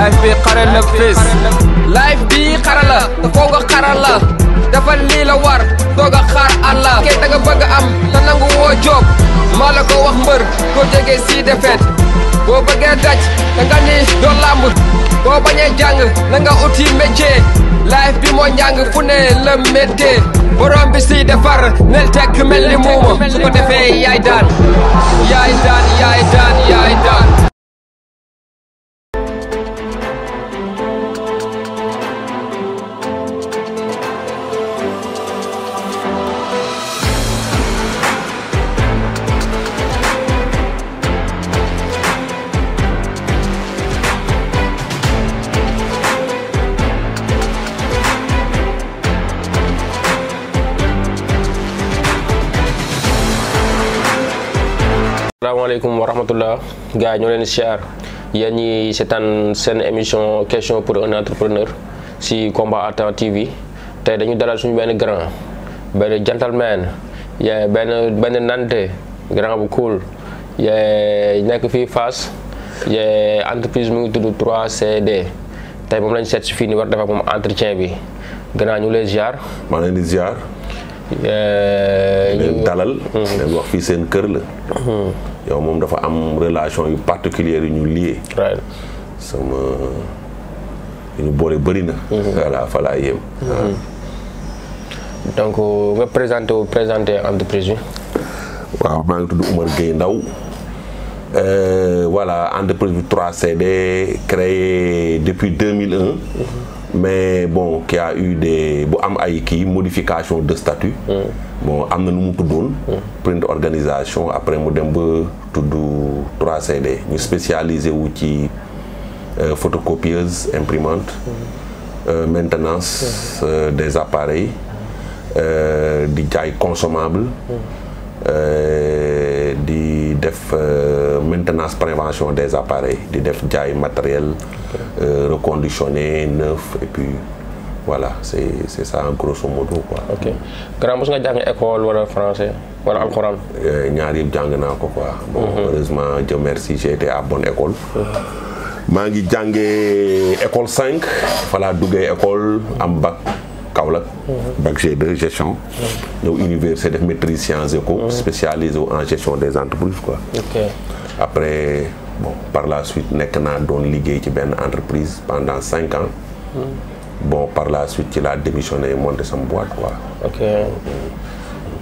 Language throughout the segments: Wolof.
life bi xare la fis life bi xare la te foo nga xaral la dafa lii la war doog a xaar Allah kay da nga bëgg am te nangu woo job maa la ko wax mbër koo jegee si defet boo bëggee daj da nga ni doo lamb boo bañee jàng na nga uti métier life bi moo njàng fu ne la métier borom bi si defar nel tekk mel ni muuma su ko defee yaay daan yaay daan yaay daan yaay daan Assalamualaikum warahmatullah gars ñoo leen siyaar yéen ñi seetaan seen émission question pour un entrepreneur si Combat Artan TV tey dañu dalal suñu benn grand benn gentleman benn nante grand bu cool nekk fii Fass entreprise mu ngi tudd 3CD tey moom lañ seet si fii ni war def ak moom entretien bi grand ñu lay ziar. maa leen di ziar. leen dalal. leen wax fii seen kër la. yow moom dafa am relation yu particulière yu ñu lié. sama yu ñu boole bëri na. voilà fa laa yem. donc nga présenté entreprise bi. waaw maa ngi tudd Oumar Gueye Ndaw voilà entreprise bi 3CD créée depuis 2001. mais bon qui a eu des bu am ay kii modification de statut. bon am na nu mu tuddoon. print organisation après mu dem ba tudd 3CD ñu spécialisé wu ci photocopieuse imprimante. maintenance des appareils. di jaay consommable. di def maintenance prévention des appareils di def jaay matériel. reconditionné neuf et puis voilà c'est ça en grosso modo quoi. ok grand mos nga jàng école wala français wala alxuraan. ñaar yëpp jàng naa ko quoi. bon heureusement Dieu merci j'ai été à bonne école. maa ngi jàngee école 5. fa laa duggee école am bac Kaolack. bac G2 gestion. ñëw université def maîtrise sciences éco. spécialisé en gestion des entreprises quoi. ok après. bon par la suite nekk naa doon liggéey ci benn entreprise pendant 5 ans. bon par la suite ci laa démissionné monté sama boîte quoi. ok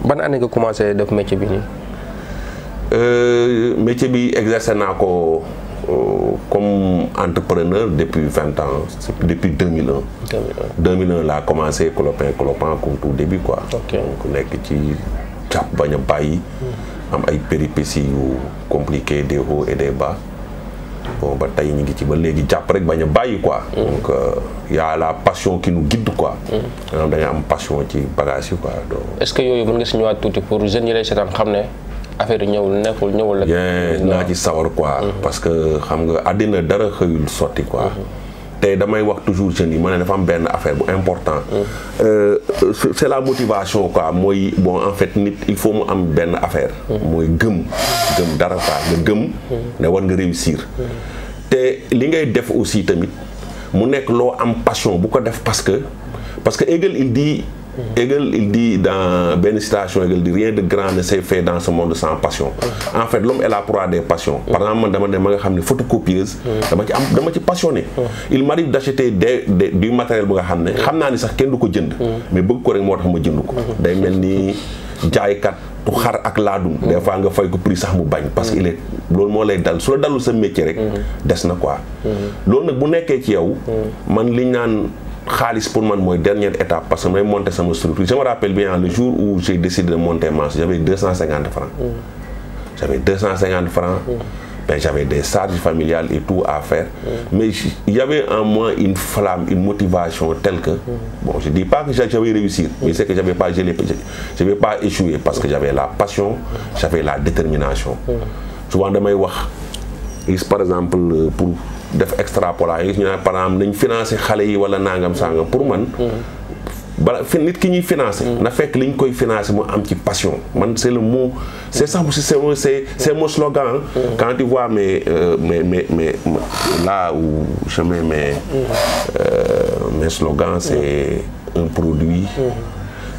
ban année nga commencé def métier bi nii. métier bi exercé naa ko comme entrepreneur depuis 20 ans depuis 2001. 2001 laa commencé clopin comme tout début quoi. ok ku nekk ci jàpp bañ a bàyyi. am ay péripéties yu compliquées des hauts et des bas. bon ba tey ñu ngi ci ba léegi jàpp rek bañ a bàyyi quoi. donc y a la passion qui nous guide quoi. maanaam da nga am passion ci bagage yi quoi. est-ce que yooyu mën nga si ñëwaat tuuti pour jeunes yi lay seetaan xam ne affaire yi ñëwul bien naa ci sawar quoi. parce que xam nga àddina dara xëyul sotti quoi. te damay wax toujours jeunes yi ma ne dafa am benn affaire bu important. c'est la motivation quoi mooy bon en fait nit il faut mu am benn affaire. mooy gëm dara quoi nga gëm. ne war nga réussir. te li ngay def aussi tamit mu nekk loo am passion bu ko def parce que Hegel il dit dans benn citation Hegel dit rien de grand ne s'est fait dans ce monde sans passion. en fait l'homme est la proie des passions. par exemple man dama ne ma nga xam ne photocopieuse. dama ci passionné. il m'arrive d'acheter du matériel bu nga xam ne xam naa ni sax kenn du ko jënd. mais bëgg ko rek moo tax ma jënd ko. day mel ni jaaykat tu xar ak laadum. des fois nga fay ko prix sax mu bañ. parce que il est loolu moo lay dal su la dalul sa métier rek. des na quoi. loolu nag bu nekkee ci yow. man liñ naan. xaalis pour man mooy dernière étape parce que may monter sama structure je me rappelle bien le jour où j'ai décidé de monter ma j'avais 250 francs. j'avais 250 francs. ben j'avais des charges familiales et tout à faire. mais il y avait en moi une flamme une motivation telle que. bon je dis pas que j'avais réussi. mais c'est que j'avais pas échoué parce que j'avais la passion. j'avais la détermination. souvent damay wax par exemple pour. def extrapolation ñu ne par exemple nañ financer xale yi wala nangam sangam pour man bala nit ki ñuy financer. na fekk li ñu koy financer mu am ci passion man c'est le mot c'est ça c'est mon slogan. Quand tu vois mes là où je mets mes slogans c'est un produit.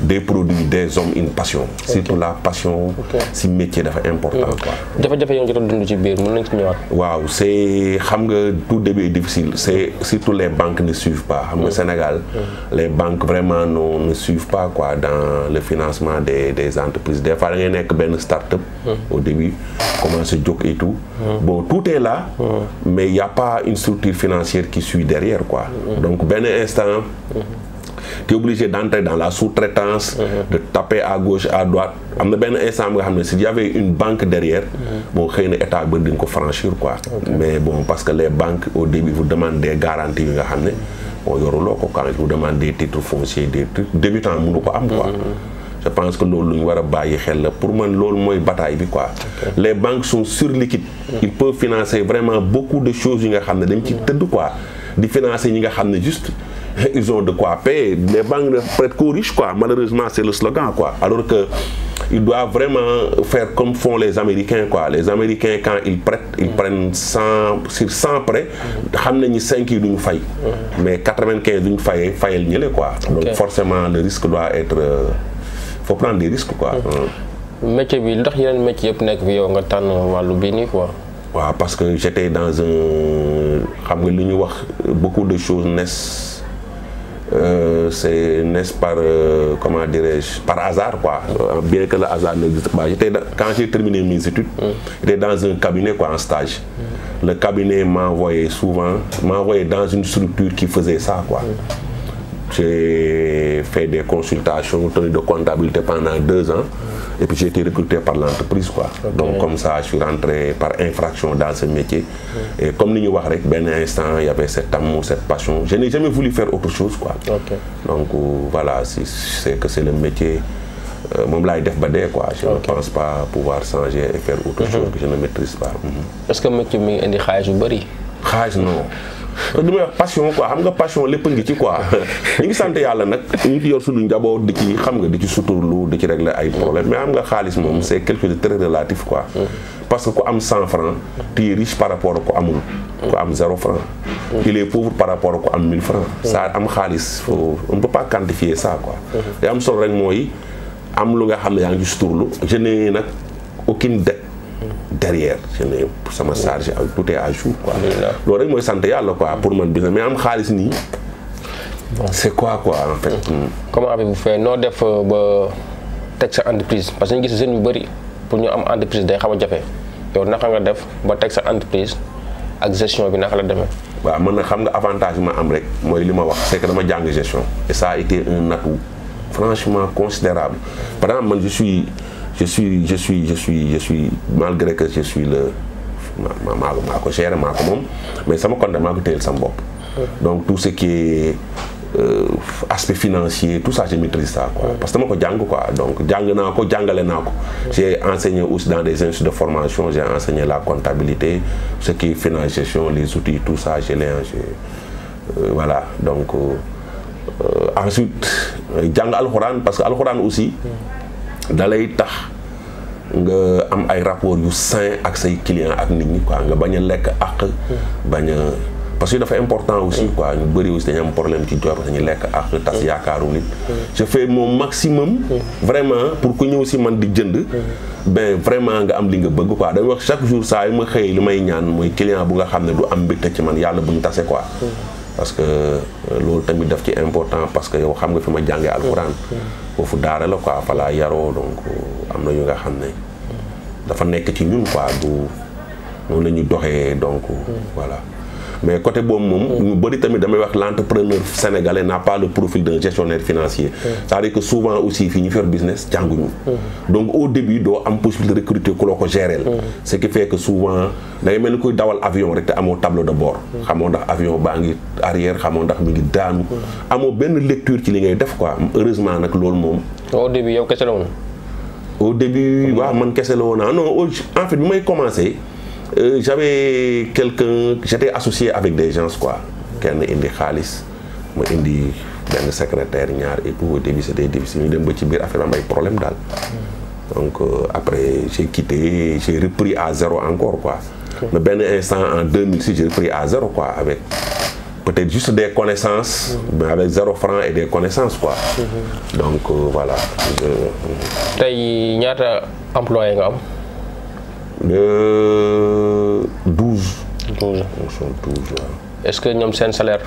Des produits des hommes une passion. Surtout la passion. si métier dafa important quoi. jafe-jafe yoo ngi doon dund ci biir mën nañ ci ñëwaat. waaw c'est xam nga tout début est difficile c'est surtout les banques ne suivent pas xam nga Sénégal. les banques vraiment ne suivent pas quoi dans le financement des entreprises des fois da ngay nekk benn start-up. au début commencer jóg et tout. bon tout est là. mais il y a pas une structure financière qui suit derrière quoi. donc benn instant. tu es obligé d'entrer dans la sous-traitance. de taper à gauche à droite am na benn instant nga xam ne s'il y avait une banque derrière. bon xëy na état ba di nga ko franchir quoi. mais bon parce que les banques au début vous demandent des garanties yi nga xam ne bon yoruloo ko quand ils vous demandent des titres fonciers des trucs débutants mënu ko am quoi. je pense que loolu lu ñu war a bàyyi xel la pour man loolu mooy bataille bi quoi. les banques sont surliquides. ils peuvent financer vraiment beaucoup de choses yi nga xam ne dañ ci tëdd quoi di financer ñi nga xam ne juste. ils ont de quoi payer les banques ne prêtent qu'aux riches quoi malheureusement c'est le slogan quoi alors que ils doivent vraiment faire comme font les Américains quoi les Américains quand ils prêtent ils prennent 100 sur 100 prêts xam nañu 5 yi duñu fay mais 95 duñu fayal ñële quoi donc forcément le risque doit être faut prendre des risques quoi. métier bi ndax yeneen métier yëpp nekk fi yow nga tànn wàllu bii nii quoi. waaw parce que j'étais dans un xam nga li ñu wax beaucoup de choses naissent naissent par comment dirais-je par hasard quoi bien que le hasard n'existe pas quand j'ai terminé mes études j'étais dans un cabinet quoi en stage le cabinet m'envoyait dans une structure qui faisait ça quoi j'ai fait des consultations tenue de comptabilité pendant 2 ans et puis j'ai été recruté par l'entreprise quoi. Donc comme ça je suis rentré par infraction dans ce métier. Et comme ni ñu wax rek benn instant il y avait cet amour, cette passion. Je n'ai jamais voulu faire autre chose quoi. Donc voilà, c'est que c'est le métier moom laay def ba dee quoi. Je ne pense pas pouvoir changer et faire autre chose que je ne maîtrise pas. Est-ce que métier mi ngi indi xaalis yu bari? Xaalis non. li may wax passion quoi xam nga passion lépp ngi ci quoi ñu ngi sant yàlla nag ñu ngi yor suñu njaboot di ci xam nga di ci suturlu di ci régler ay problèmes mais xam nga xaalis moom c'est quelque chose de très relatif quoi parce que ku am 100 francs tu es riche par rapport ak ku amul ku am 0 francs il est pauvre par rapport ak ku am 1000 francs ça am xaalis on ne peut pas quantifier ça quoi li am solo rek mooy am lu nga xam ne yaa ngi ci suturlu je n'ai nag aucune dette derrière je n'ai sama charge tout est à jour quoi loolu rek mooy sant yàlla quoi pour man business mais am xaalis nii c'est quoi en fait. comment avez-vous fait noo def ba teg sa entreprise parce que ñu gis jeunes yu bëri pour ñu am entreprise day xaw a jafe yow naka nga def ba teg sa entreprise ak gestion bi naka la demee. waaw man nag xam nga avantage bi ma am rek mooy li ma wax c'est que dama jàng gestion et ça a été un atout franchement considérable par exemple man je suis malgré que je suis le maa ko gérer maa ko moom mais sama compte maa ko téyel sama bopp donc tout ce qui est aspect financier tout ça je maîtrise ça quoi parce que dama ko jàng quoi donc jàng naa ko jàngale naa ko j'ai enseigné aussi dans des instituts de formation j'ai enseigné la comptabilité ce qui est finance gestion les outils tout ça je l'ai voilà donc ensuite jàng alxuraan parce que alxuraan aussi dalay tax nga am ay rapport yu sain ak say clients ak nit ñi quoi nga bañ a lekk ak bañ a parce que dafa important aussi quoi ñu bëri aussi dañu am problème ci jox dañuy lekk ak tas yaakaaru nit je fais mon maximum vraiment pour que ñëw si man di jënd ben vraiment nga am li nga bëgg quoi dañuy wax chaque jour saa yu ma xëy li may ñaan mooy client bu nga xam ne du am mbégte ci man yàlla bu ñu tase quoi parce que loolu tamit daf ci important parce que yow xam nga fi ma jàngee alxuraan foofu daara la quoi fa laa yaroo donc am na yu nga xam ne dafa nekk ci ñun quoi du noonu la ñuy doxee donc voilà mais côté boobu moom ñu bëri tamit damay wax l'entrepreneur sénégalais n'a pas le profil d'un gestionnaire financier c'est-à-dire que souvent aussi fii ñu fi yor business jànguñu donc au début doo am possibilité de recruter ku la ko gérer ce qui fait que souvent da ngay mel ni kuy dawal avion rek te amoo tableau de bord xamoo ndax avion baa ngi arrière xamoo ndax mi ngi daanu amoo benn lecture ci li ngay def quoi heureusement nag loolu moom au début yow kese la woon au début waaw man kese la woon non en fait bi may commencer j'étais associé avec des gens quoi kenn indi xaalis ma indi benn secrétaire ñaar et tout au début c'était difficile ñu dem ba ci biir affaire am ay problème daal. Donc après j'ai quitté, j'ai repris à zéro encore quoi. Mais benn instant en 2006 j'ai repris à zéro quoi avec peut-être juste des connaissances, mais avec 0 francs et des connaissances quoi. Donc voilà. tey ñaata employé nga am. 12. 12. waaw. est-ce que ñoom seen salaire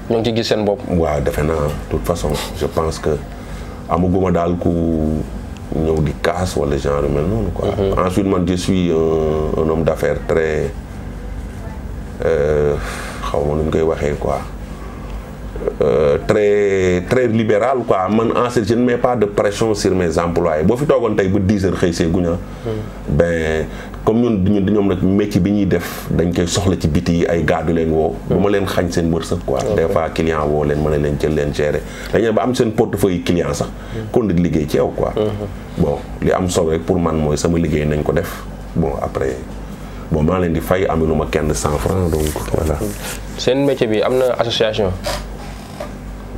ñoo ngi ci gis seen bopp. waaw defe naa de toute façon je pense que amaguma daal ku ñëw di casse wala genre mel noonu quoi. Ensuite man je suis un homme d'affaires très xaw ma nu ñu koy waxee quoi très libéral quoi man en fait je ne mets pas de pression sur mes employés boo fi toogoon tey ba 10 heures xëy see guña ben comme ñun ñoom nag métier bi ñuy def dañ koy soxla ci biti yi ay gars du leen woo bu ma leen xañ seen wërsëg quoi des fois client woo leen mën a leen jël leen gérer dañu ba am seen portefeuille client sax kon di liggéey ci yow quoi bon li am solo rek pour man mooy sama liggéey nañ ko def bon après bon maa leen di fay amiluma kenn 100 francs donc voilà. seen métier bi am na association.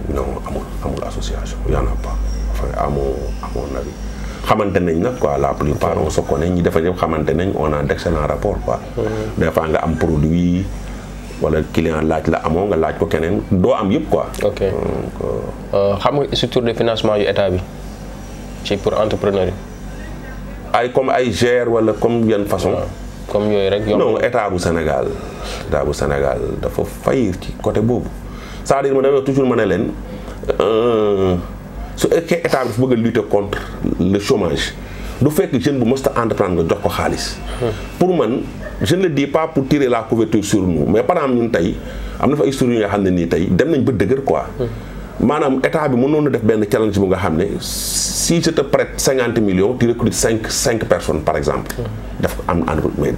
non amul association y en a pas enfin à mon avis xamante nañ nag quoi la plupart on se connaît ñi dafa ñëpp xamante nañ on a d'excellents rapports quoi. des fois nga am produit wala client laaj la amoo nga laaj ko keneen doo am yëpp quoi. ok xam nga structure de financement yu état bi ci pour entrepreneur yi. ay comme ay GER wala comme yenn façon. comme yooyu rek. non état bu Sénégal dafa faillir ci côté boobu. c'est-à-dire ma damay toujours ma ne leen su fekkee état bi dafa bëgg a lutter contre le chômage du fekk jeune bu mës a entreprendre nga jox ko xaalis. pour man je ne le dis pas pour tirer la couverture sur nous mais par exemple ñun tey am na fa histoire yi nga xam ne nii tey dem nañ ba dëgër quoi. maanaam état bi mënoon na def benn challenge bu nga xam ne si je te prête 50 millions tu recrutes 5 personnes par exemple. def ko am entreprise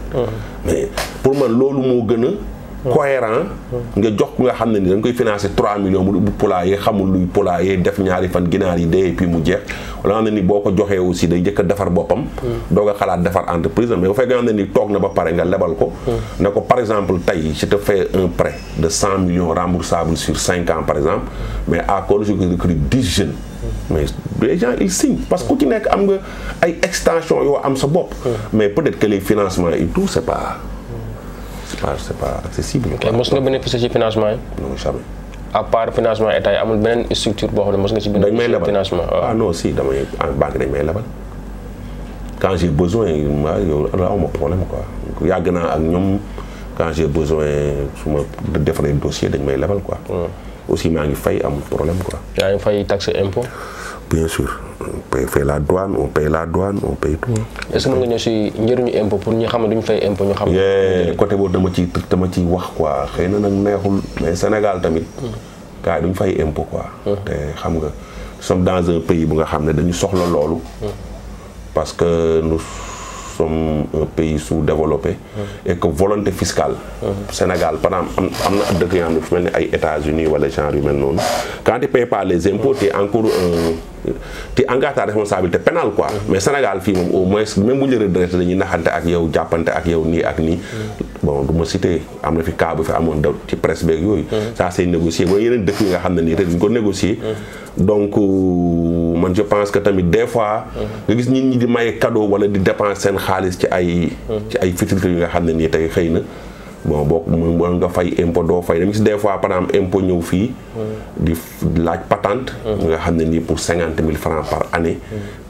mais pour man loolu moo gën a. cohérent nga jox ku nga xam ne ni da nga koy financer 3 millions mu ubbi poulailler xamul luy poulailler def ñaari fan ginaar yi dee et puis mu jeex wala nga xam ne ni boo ko joxee aussi day njëkk a defar boppam doog a xalaat defar entreprise mais bu fekkee nga xam ne ni toog na ba pare nga lebal ko ne ko par exemple tey je te fais un prêt de 100 millions remboursable sur 5 ans par exemple mais à condition que je recrute 10 jeunes mais les gens ils signent parce que ku ci nekk am nga ay extension yoo am sa bopp mais peut-être que les financements et tout c'est pas accessible. mos nga bénéficier ci financement yi. non jamais. à part financement état yi amul beneen structure boo xam ne mos nga ci bénéficier financement. ah non si damay banque dañ may lebal quand j'ai besoin yow awma problème quoi yàgg naa ak ñoom quand j'ai besoin su ma defaree dossier dañ may lebal quoi. aussi maa ngi fay amul problème quoi. yaa ngi fay taxe impôt. bien sûr on paye la douane on paye tout. est-ce que mën nga ñëw si njëriñu impôt pour ñi xam ne duñu fay impôt ñu xam. côté boobu dama ciy wax quoi xëy na nag neexul mais Sénégal tamit. gars yi duñu fay impôt quoi. te xam nga nous sommes dans un pays bu nga xam ne dañu soxla loolu. parce que nous sommes un pays sous-développé. et que volonté fiscale. Sénégal par exemple am na dëkk yoo xam ne fu mel ni ay États-Unis wala genre yu mel noonu. quand tu payes pas les impôts tu es encore tu engages ta responsabilité pénale quoi. mais Sénégal fii moom au moins même bu ñu la retraité dañuy naxante ak yow jàppante ak yow nii ak nii. bon du ma cité am na fi cas bu fi amoon daw ci presse beeg yooyu. ça c'est négocié mooy yeneen dëkk yi nga xam ne nii te duñ ko négocier. donc man je pense que tamit des fois. nga gis nit ñi di maye cadeau wala di dépenser seen xaalis ci ay futilités yi nga xam ne nii tey xëy na. bon boo mën nga fay impôt doo fay dama gis des fois par exemple impôt ñëw fii di laaj patente nga xam ne nii pour 50 000 francs par année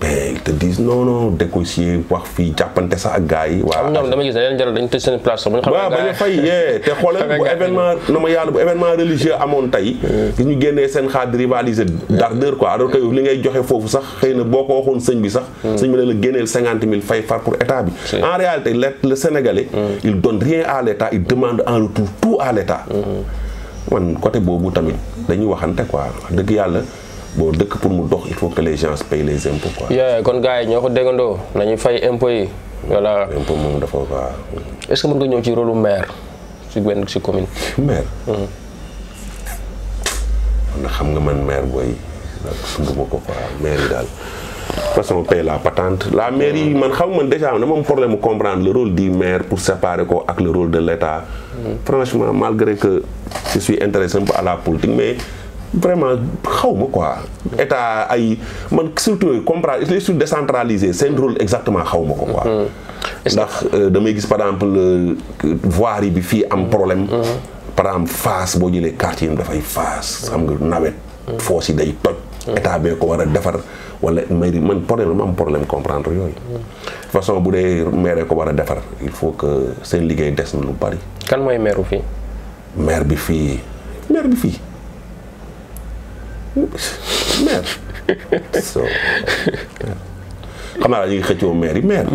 ben ils te disent non négocier wax fii jàppante sax ak gars yi waaw ñoom dama gis dañ leen jaral dañ tëj seen place sax waaw bañ a fay te xoolal bu événement na ma yàlla bu événement religieux amoon tey gis ñu génnee seen xaar di rivaliser d'ardeur quoi alors que li ngay joxe foofu sax xëy na boo ko waxoon sëñ bi sax sëñ bi ne la génneel 50 000 fay far pour état bi en réalité le Sénégalais il donne rien à l'état il demande en retour tout à l'état man côté boobu tamit dañuy waxante quoi dëgg yàlla boo dëkk pour mu dox il faut que les gens payent les impôts quoi. kon gars yi ñoo ko déggandoo nañu fay impôts yi voilà. impôt moom dafa waa. est-ce que mën nga ñëw ci rôle maire ci commune. maire. man xam nga man maire booy sunduma ko quoi maire yi daal. de toute façon on paye la patente la mairie man xam man déjà dama am problème mu comprendre le rôle du maire pour séparer ko ak le rôle de l'État. Franchement malgré que je suis intéressé un peu à la politique mais vraiment xaw ma quoi. état ay man surtout comprendre les structures décentralisées seen rôle exactement xaw ma ko quoi. ndax damay gis par exemple voirie bi fii am problème. par exemple Fass boo jëlee quartier yi dafay Fass xam nga nawet. foos yi day toj. état bee ko war a defar wala mairie man problème ma am problème comprendre yooyu. de façon bu dee maire ko war a defar il faut que seen liggéey des na lu bari. kan mooy maire fii. maire bi fii maire. so xam naa ñu ngi xëccoo maire yi maire.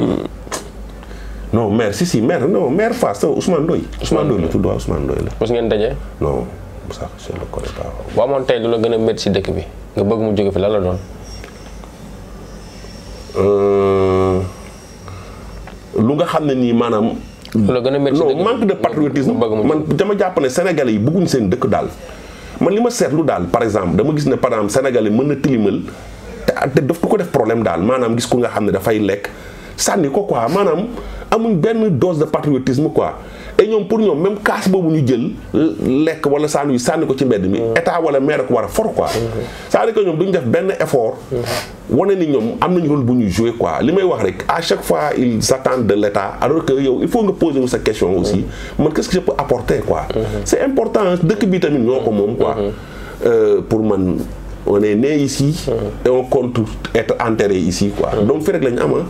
non maire si maire non maire Fass Ousmane Ndoye. Ousmane Ndoye la tudd waaw Ousmane Ndoye la. mos ngeen daje. non sax je ne le connais pas. boo amoon tey lu la gën a métti si dëkk bi nga bëgg mu jóge fi lan la doon. lu nga xam ne nii maanaam. lu la gën a métti si dëkk non manque de patriotisme man dama jàpp ne Sénégalais yi bëgguñ seen dëkk daal. man li ma seetlu daal par exemple dama gis ne par exemple Sénégalais mën na tilimal te daf ko def problème daal maanaam gis ku nga xam ne dafay lekk sànni ko quoi maanaam amuñ benn dose de patriotisme quoi. et ñoom pour ñoom même kaas boobu ñu jël lekk wala sànni ko ci mbedd mi état wala maire ko war a for quoi. c'est-à-dire que ñoom duñ def benn effort. wane ni ñoom am nañu rôle bu ñuy jouer quoi li may wax rek à chaque fois ils attendent de l'état alors que yow il faut nga poser wu sa question aussi man qu'est-ce que je peux apporter quoi. c'est important dëkk bi tamit ñoo ko moom quoi. pour man on est né ici. et on compte être enterré ici quoi. donc fi rek lañu am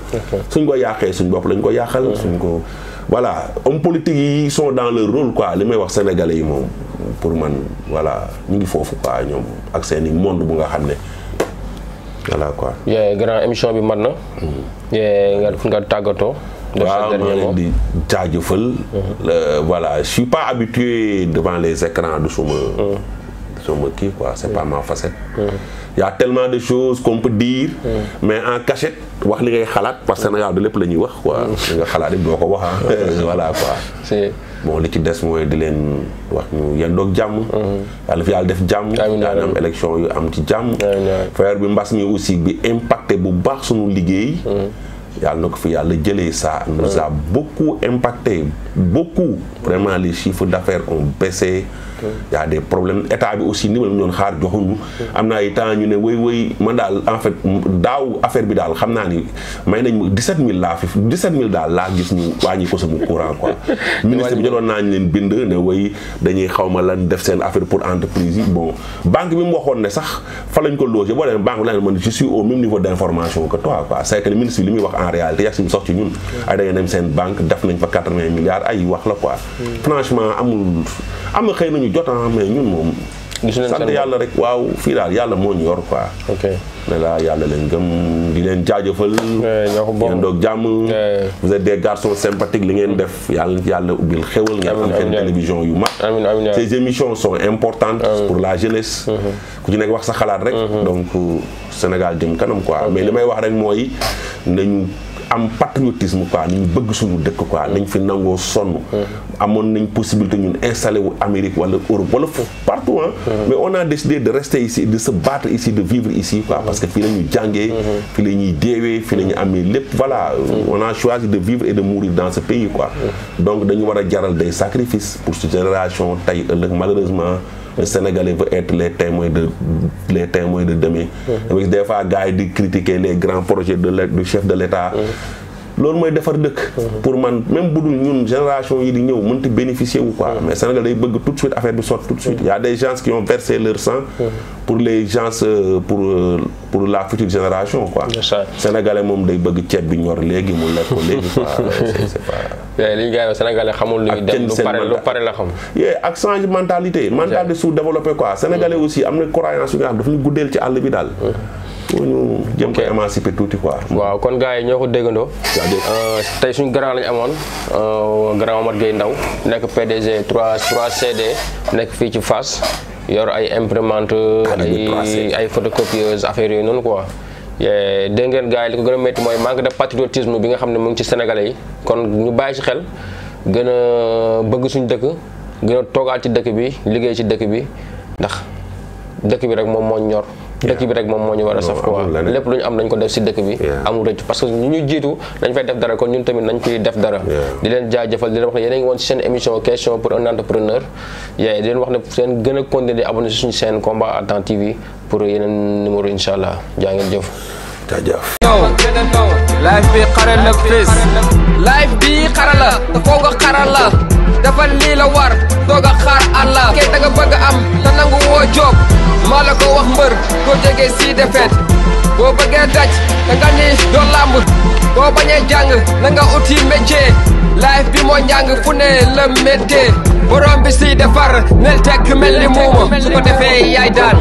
suñ ko yàqee suñ bopp lañ ko yàqal suñ ko. voilà hommes politiques yi sont dans leur rôle quoi li may wax sénégalais yi moom pour man voilà ñu ngi foofu quoi ñoom ak seeni monde bu nga xam ne voilà quoi. grand émission bi mat na. nga tàggatoo. waaw maa leen di jaajëfal. voilà je suis pas habitué devant les écrans de suma kii quoi c'est pas ma facette. y a tellement de choses qu'on peut dire. mais en cachette wax li ngay xalaat parce que Sénégal de lépp la ñuy wax quoi. li nga xalaat it doo ko wax voilà quoi. bon li ci des mooy di leen wax ñu yendoog jàmm. yàlla fi yàlla def jàmm. yàlla am élection yu am ci jàmm. affaire bi mbas mi aussi bi impacté bu baax sunu liggéey. yàlla na ko fi yàlla jëlee ça nous a beaucoup impacté beaucoup vraiment les chiffres d'affaires ont baissé. y a des problèmes état bi aussi ni ma ñoon xaar joxuñu am na ay temps ñu ne wéy man daal en fait daaw affaire bi daal xam naa ni may nañ 17000 daal laa gis ñu wàññi ko sama courant quoi. ministre bi jotoon naa ñu leen bind ne wéy dañuy xaw ma lan def seen affaire pour entreprise yi bon banque bi mu waxoon ne sax fa lañ ko logé boo demee banque bi la man je suis au même niveau d'information que toi quoi c'est que le ministre bi li muy wax en réalité yàgg si mu sox ci ñun ay da ngeen dem seen banque def nañ fa 80 milliards ay wax la quoi. franchement am na xëy nañu jot mais ñun moom. sant yàlla rek waaw fii daal yàlla moo ñu yor quoi. ok mais là yàlla leen gëm di leen jaajëfal. ñoo ko bokk ngeen doog jàmm. vous êtes des garçons sympathiques li ngeen def yàlla ubbil xewal ngeen am seen télévision yu mag. amiin ces émissions sont importantes. pour la jeunesse. ku ci nekk wax sa xalaat rek. donc Sénégal jëm kanam quoi mais li may wax rek mooy nañu. am patriotisme quoi nañ bëgg suñu dëkk quoi nañ fi nangoo sonn. amoon nañ possibilité ñun installé wu Amérique wala Europe wala partout mais on a décidé de rester ici de se battre ici de vivre ici quoi parce que fii la ñuy jàngee. fii la ñuy deewee fii la ñu amee lépp voilà on a choisi de vivre et de mourir dans ce pays quoi. donc dañu war a jaral des sacrifices pour cette génération tey ëllëg malheureusement. Le Sénégalais veut être les témoins de demain. Des fois gars yi di critiquer les grands projets du chef de l'État. loolu mooy defar dëkk. pour man même bu dul ñun génération yi di ñëw mënti bénéficier wu quoi. mais Sénégal day bëgg tout de suite affaire bi sotti tout de suite. y a des gens qui ont versé leur sang. pour les gens pour la future génération quoi. Sénégalais moom day bëgg ceeb bi ñor léegi mu lekk ko léegi quoi. c'est pas. li gars yi Sénégalais xamul luy dem lu pare la xam. ak change mentalité sous-développé quoi. Sénégalais aussi am na croyance yu nga xam daf ñu guddeel ci àll bi daal. pour ñu jëm ko émanciper tuuti quoi. waaw kon gars yi ñoo ko déggandoo. tey suñu grand lañu amoon grand Omar Gueye Ndao nekk PDG 3CD nekk fii ci Fass yor ay imprimante ay photocopieuse affaire yooyu noonu quoi. dégg ngeen gars yi li ko gën a métti mooy manque de patriotisme bi nga xam ne mu ngi ci sénégalais yi kon ñu bàyyi ci xel gën a bëgg suñu dëkk gën a toogaat ci dëkk bi liggéey ci dëkk bi ndax dëkk bi rek moom moo ñor. dëkk bi rek moom moo ñu war a saf quoi lépp lu ñu am nañ ko def si dëkk bi amul rëcc parce que ñu jiitu dañ fay def dara kon ñun tamit nañ koy def dara di leen jaajëfal di leen wax ne yéen a ngi woon si seen émission question pour un entrepreneur di leen wax ne seen gën a continuer di abonné si suñu chaîne Combat à Temps TV pour yeneen numéro incha allah jaa ngeen jëf jaajëf live bi xare la fés live bi xare la te foo nga xaral la dafa lii la war doog a xaar Allah kay da nga bëgg am te nangu woo job maa la ko wax mbër koo jege si defet boo bëggee daj da nga ni doo làmb boo bañee jàng na nga uti métier live bi moo njàng fu ne la métier borom bi si defar nel tekk mel ni muuma su ko defee yaay daan